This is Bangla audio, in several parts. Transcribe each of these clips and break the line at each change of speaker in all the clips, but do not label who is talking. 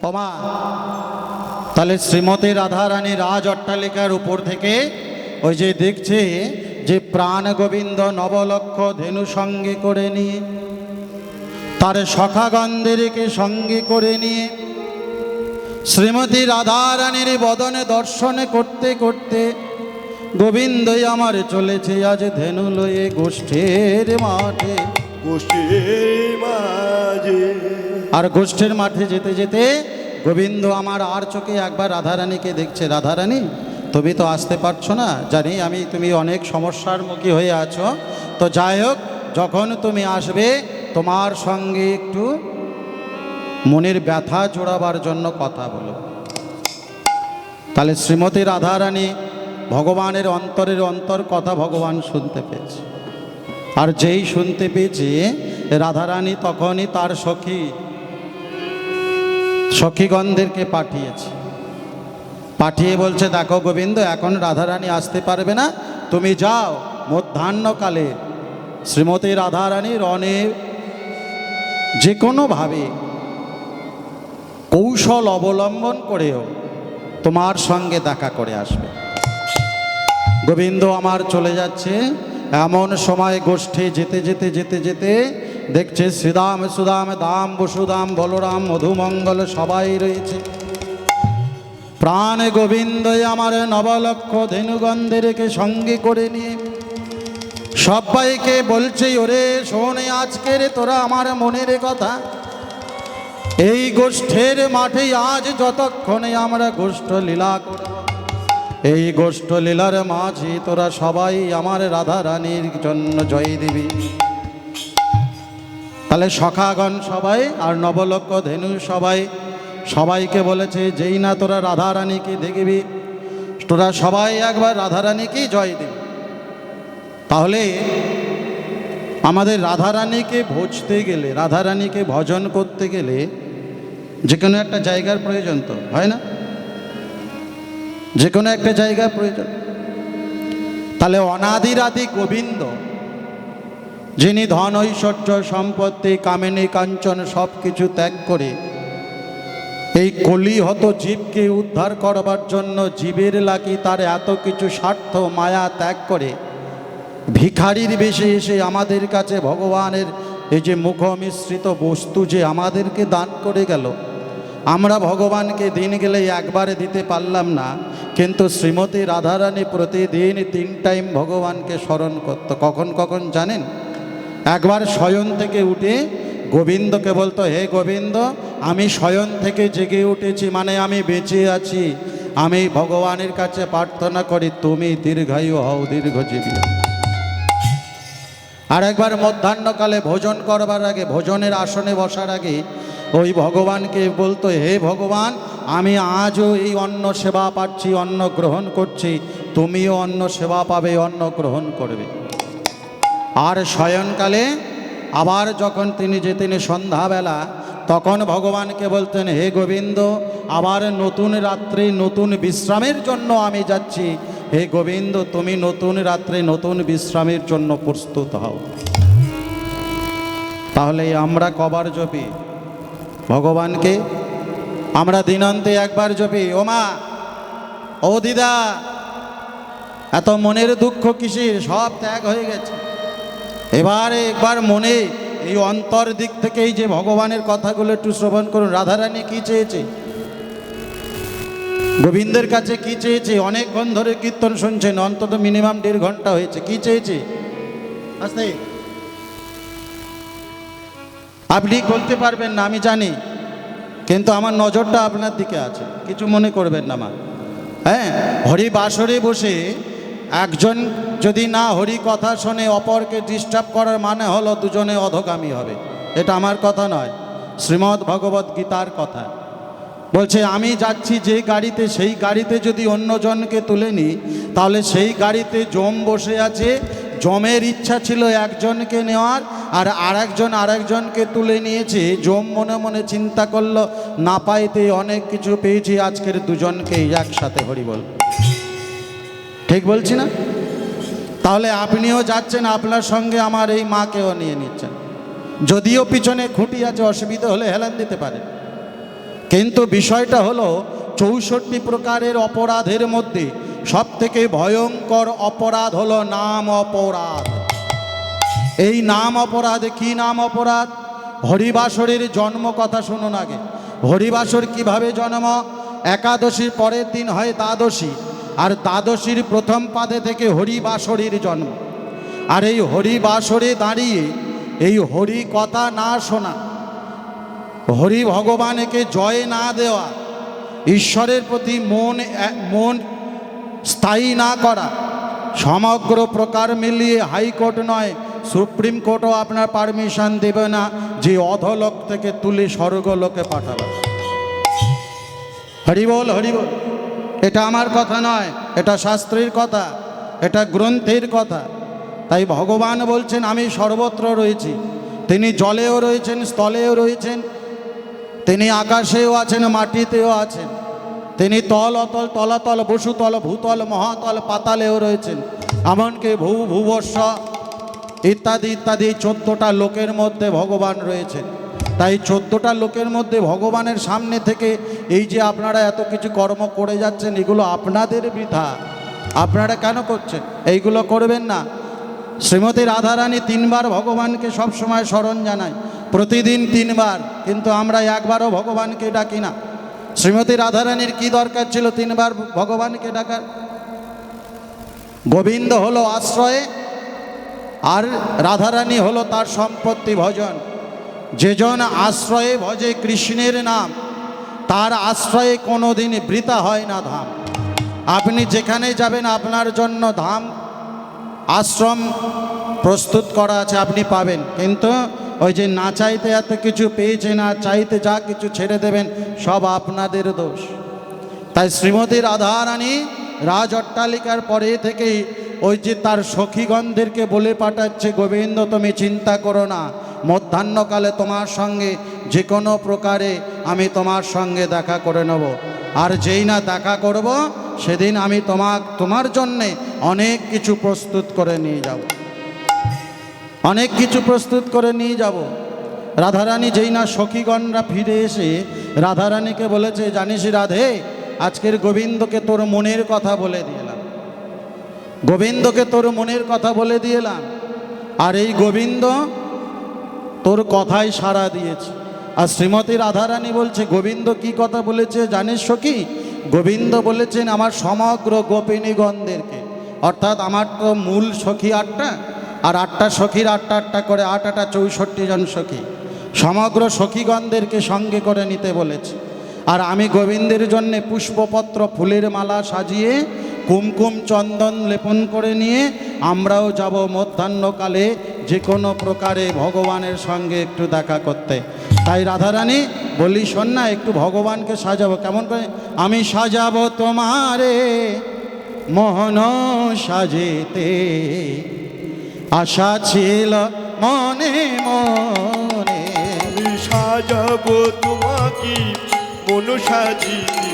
ওমা, তাহলে শ্রীমতী রাধারানী রাজ অট্টালিকার উপর থেকে ওই যে দেখছে যে প্রাণ গোবিন্দ নবলক্ষ ধেনু সঙ্গে করে নিয়ে, তার সখাগন্ধেরকে সঙ্গে করে নিয়ে শ্রীমতী রাধারানীর বদনে দর্শন করতে করতে গোবিন্দই আমার চলেছে আজ ধেনু লয়ে গোষ্ঠের মাঠে।
গোষ্ঠীর মাঝে
আর গোষ্ঠের মাঠে যেতে যেতে গোবিন্দ আমার আর চোখে একবার রাধারানীকে দেখছে। রাধারানী, তুমি তো আসতে পারছো না, জানি আমি, তুমি অনেক সমস্যার মুখী হয়ে আছো, তো যাই হোক, যখন তুমি আসবে তোমার সঙ্গে একটু মনের ব্যথা জোড়াবার জন্য কথা বলো। তাহলে শ্রীমতী রাধারানী ভগবানের অন্তরের অন্তর কথা ভগবান শুনতে পেয়েছে। আর যেই শুনতে পেয়েছে, রাধারানী তখনই তার সখীগণদেরকে পাঠিয়ে বলছে, দেখো গোবিন্দ, এখন রাধারানী আসতে পারবে না, তুমি যাও, মধ্যাহ্নকালে শ্রীমতী রাধারানী রণে যে কোনোভাবে কৌশল অবলম্বন করেও তোমার সঙ্গে দেখা করে আসবে। গোবিন্দ আমার চলে যাচ্ছে। এমন সময় গোষ্ঠী যেতে যেতে যেতে যেতে দেখছে শ্রীদাম, সুদাম, দাম, বসুদাম, বলরাম, মধুমঙ্গল সবাই রয়েছে। প্রাণ গোবিন্দই আমার নবলক্ষ ধেনুগন্ধেরকে সঙ্গে করে নিয়ে সবাইকে বলছে, ওরে শোনে, আজকের তোরা আমার মনের কথা, এই গোষ্ঠের মাঠে আজ যতক্ষণে আমরা গোষ্ঠ লীলা করব, এই গোষ্ঠ লীলার মাঝে তোরা সবাই আমার রাধারানীর জন্য জয় দিবি। তাহলে সখাগণ সবাই আর নবলক্ষ ধেনু সবাইকে বলেছে, যেই না তোরা রাধারানীকে দেখবি, তোরা সবাই একবার রাধারানীকেই জয় দিবি। তাহলে আমাদের রাধারানীকে ভজতে গেলে, রাধারানীকে ভজন করতে গেলে যে কোনো একটা জায়গার প্রয়োজন তো হয় না, যে কোনো একটা জায়গার প্রয়োজন। তাহলে অনাদিরাদি গোবিন্দ, যিনি ধন ঐশ্বর্য সম্পত্তি কামিনী কাঞ্চন সব কিছু ত্যাগ করে এই কলিহত জীবকে উদ্ধার করবার জন্য, জীবের লাগি তার এত কিছু স্বার্থ মায়া ত্যাগ করে ভিখারির বেশে এসে আমাদের কাছে ভগবানের এই যে মুখ মিশ্রিত বস্তু যে আমাদেরকে দান করে গেল, আমরা ভগবানকে দিন গেলে একবারে দিতে পারলাম না, কিন্তু শ্রীমতী রাধারানী প্রতিদিন 3 টাইম ভগবানকে স্মরণ করত। কখন কখন জানেন? একবার শয়ন থেকে উঠে গোবিন্দকে বলতো, হে গোবিন্দ, আমি শয়ন থেকে জেগে উঠেছি, মানে আমি বেঁচে আছি, আমি ভগবানের কাছে প্রার্থনা করি তুমি দীর্ঘায়ু হও, দীর্ঘজীবী। আর একবার মধ্যাহ্নকালে ভোজন করবার আগে, ভোজনের আসনে বসার আগে ওই ভগবানকে বলতো, হে ভগবান, আমি আজও এই অন্ন সেবা পাচ্ছি, অন্ন গ্রহণ করছি, তুমিও অন্ন সেবা পাবে, অন্ন গ্রহণ করবে। আর শয়নকালে আবার যখন তিনি যেতেন সন্ধ্যাবেলা, তখন ভগবানকে বলতেন, হে গোবিন্দ, আবার নতুন রাত্রি নতুন বিশ্রামের জন্য আমি যাচ্ছি, হে গোবিন্দ, তুমি নতুন রাত্রে নতুন বিশ্রামের জন্য প্রস্তুত হও। তাহলে আমরা কবার জপি ভগবানকে? আমরা দিনান্তে একবার জপি। ও মা, ও দিদা, এত মনের দুঃখ কিসের? সব ত্যাগ হয়ে গেছে। এবারে একবার মনে এই অন্তর দিক থেকেই যে ভগবানের কথাগুলো একটু শ্রবণ করুন। রাধারানী কি চেয়েছে, গোবিন্দের কাছে কি চেয়েছে? অনেকক্ষণ ধরে কীর্তন শুনছেন, অন্তত মিনিমাম 1.5 ঘন্টা হয়েছে। কি চেয়েছে? আস্তে, আপনি বলতে পারবেন না আমি জানি, কিন্তু আমার নজরটা আপনার দিকে আছে, কিছু মনে করবেন না মা। হ্যাঁ, হরি বাসরে বসে একজন যদি না হরি কথা শোনে, অপরকে ডিস্টার্ব করার মানে হলো দুজনে অধগামী হবে। এটা আমার কথা নয়, শ্রীমদ্ ভগবত গীতার কথা বলছে। আমি যাচ্ছি যে গাড়িতে, সেই গাড়িতে যদি অন্যজনকে তুলে নিই, তাহলে সেই গাড়িতে যম বসে আছে, যমের ইচ্ছা ছিল একজনকে নেওয়ার, আর আরেকজনকে তুলে নিয়েছে। যম মনে মনে চিন্তা করলো, না পাইতে অনেক কিছু পেয়েছি, আজকের দুজনকেই একসাথে হরি বল। ঠিক বলছি না? তাহলে আপনিও যাচ্ছেন, আপনার সঙ্গে আমার এই মাকেও নিয়ে নিচ্ছেন। যদিও পিছনে খুঁটি আছে, অসুবিধা হলে হেলান দিতে পারে, কিন্তু বিষয়টা হলো 64 প্রকারের অপরাধের মধ্যে সব থেকে ভয়ঙ্কর অপরাধ হলো নাম অপরাধ। এই নাম অপরাধ কি নাম অপরাধ? হরিবাসরের জন্ম কথা শুনুন আগে। হরিবাসর কিভাবে জন্ম? একাদশীর পরের দিন হয় দ্বাদশী, আর দ্বাদশীর প্রথম পাদে থেকে হরিবাসরের জন্ম। আর এই হরিবাসরে দাঁড়িয়ে এই হরি কথা না শোনা, হরি ভগবানকে জয় না দেওয়া, ঈশ্বরের প্রতি মন স্থায়ী না করা, সমগ্র প্রকার মিলিয়ে হাইকোর্ট নয় সুপ্রিম কোর্টও আপনার পারমিশন দেবে না যে অধলোক থেকে তুলে স্বর্গলোকে পাঠাবে। হরিবোল হরিবোল। এটা আমার কথা নয়, এটা শাস্ত্রের কথা, এটা গ্রন্থের কথা। তাই ভগবান বলছেন আমি সর্বত্র রয়েছি। তিনি জলেও রয়েছেন, স্থলেও রয়েছেন, তিনি আকাশেও আছেন, মাটিতেও আছেন, তিনি তল অতল তলাতল বসুতল ভূতল মহাতল পাতালেও রয়েছেন, এমনকি ভূবর্ষ ইত্যাদি ইত্যাদি 14টা লোকের মধ্যে ভগবান রয়েছেন। তাই 14টা লোকের মধ্যে ভগবানের সামনে থেকে এই যে আপনারা এত কিছু কর্ম করে যাচ্ছেন, এগুলো আপনাদের বৃথা। আপনারা কেন করছেন? এইগুলো করবেন না। শ্রীমতী রাধারানী 3 বার ভগবানকে সবসময় স্মরণ জানায়, প্রতিদিন 3 বার, কিন্তু আমরা একবারও ভগবানকে ডাকি না। শ্রীমতী রাধারানীর কি দরকার ছিল 3 বার ভগবানকে ডাকার? গোবিন্দ হলো আশ্রয়ে, আর রাধারানী হলো তার সম্পত্তি ভজন। যেজন আশ্রয়ে ভজে কৃষ্ণের নাম, তার আশ্রয়ে কোনো দিন বৃথা হয় না ধাম। আপনি যেখানে যাবেন আপনার জন্য ধাম আশ্রম প্রস্তুত করা আছে, আপনি পাবেন। কিন্তু ওই যে না চাইতে এত কিছু পেয়েছেন, আর চাইতে যা কিছু ছেড়ে দেবেন, সব আপনাদের দোষ। তাই শ্রীমতী রাধারানী রাজ অট্টালিকার পরে থেকেই ওই যে তার সখীগণদেরকে বলে পাঠাচ্ছে, গোবিন্দ তুমি চিন্তা করো না, মধ্যাহ্নকালে তোমার সঙ্গে যে কোনো প্রকারে আমি তোমার সঙ্গে দেখা করে নেব। আর যেই না দেখা করব, সেদিন আমি তোমার জন্যে অনেক কিছু প্রস্তুত করে নিয়ে যাব, অনেক কিছু প্রস্তুত করে নিয়ে যাব। রাধারানী যেই না সখীগণরা ফিরে এসে রাধারানীকে বলেছে, জানিস রাধে, আজকের গোবিন্দকে তোর মনের কথা বলে দিলাম, গোবিন্দকে তোর মনের কথা বলে দিলাম, আর এই গোবিন্দ তোর কথাই সাড়া দিয়েছে। আর শ্রীমতী রাধারানী বলছে, গোবিন্দ কি কথা বলেছে জানিস সখী? গোবিন্দ বলেছেন আমার সমগ্র গোপিনীগণদেরকে, অর্থাৎ আমার তো মূল সখী 8টা, আর 8টা সখীর 8টা করে 8 8 64 জন সখী, সমগ্র সখীগণদেরকে সঙ্গে করে নিতে বলেছে। আর আমি গোবিন্দের জন্যে পুষ্পপত্র ফুলের মালা সাজিয়ে কুমকুম চন্দন লেপন করে নিয়ে আমরাও যাব মধ্যাহ্নকালে যে কোনো প্রকারে ভগবানের সঙ্গে একটু দেখা করতে। তাই রাধারানী বলি, শোন না, একটু ভগবানকে সাজাবো। কেমন করে? আমি সাজাবো তোমারে মোহন সাজেতে, আশা ছিল মনে মনে।
আমি সাজাবো তোমাকে মন সাজিতে,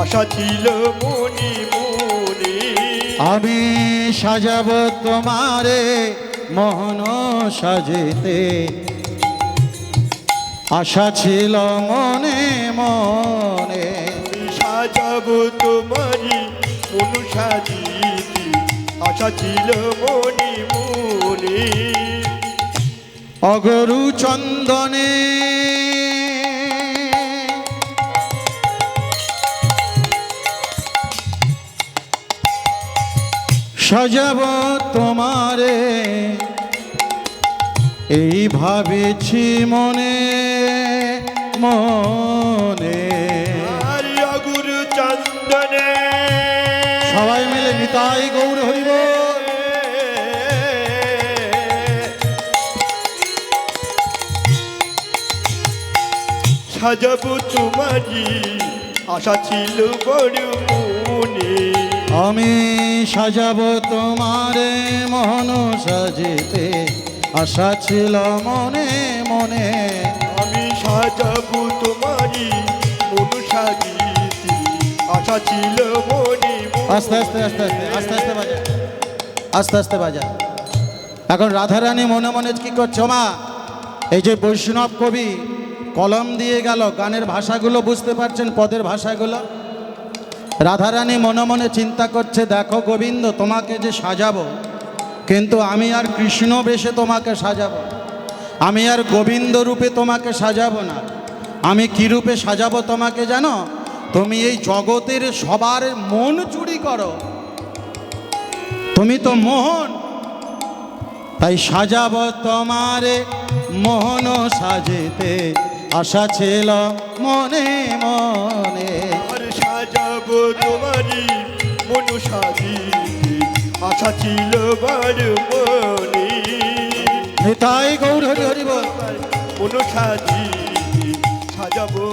আশা ছিল মনে মনে।
আমি সাজাবো তোমারে মোহন সাজেতে, আশা ছিল মনে মনে।
আমি সাজাবো তোমারি মন সাজিতে, আশা ছিল মনে মনে।
অগরু চন্দনে সাজাব তোমারে, এই ভাবেছি মনে মনে।
আর অগুরু চন্দনে
সবাই মিলে নিতাই গৌর হরিব।
সাজাবো তোমারি আশা ছিল বড় মনে।
আমি সাজাবো তোমারে মোহন সাজেতে, আশা ছিল মনে মনে।
আমি সাজাবো তোমারি মন সাজিতে, আশা ছিল মনে মনে।
আস্তে আস্তে আস্তে আস্তে আস্তে আস্তে বাজা, আস্তে আস্তে বাজা। এখন রাধারানী মনে মনে কি করছো? মা, এই যে বৈষ্ণব কবি কলম দিয়ে গেল, গানের ভাষাগুলো বুঝতে পারছেন, পদের ভাষাগুলো। রাধারানী মনে মনে চিন্তা করছে, দেখো গোবিন্দ, তোমাকে যে সাজাবো, কিন্তু আমি আর কৃষ্ণ বেশে তোমাকে সাজাবো, আমি আর গোবিন্দ রূপে তোমাকে সাজাবো না। আমি কী রূপে সাজাবো তোমাকে জানো? তুমি এই জগতের সবার মন চুরি করো, তুমি তো মোহন, তাই সাজাবো তোমারে মোহন সাজেতে, আশা ছিল মনে মনে।
আর সাজাবো তোমারি মন সাজিতে, আশা ছিল বার মনে।
নিতাই গৌর হরি হরি বল।
মন সাজিতে সাজাবো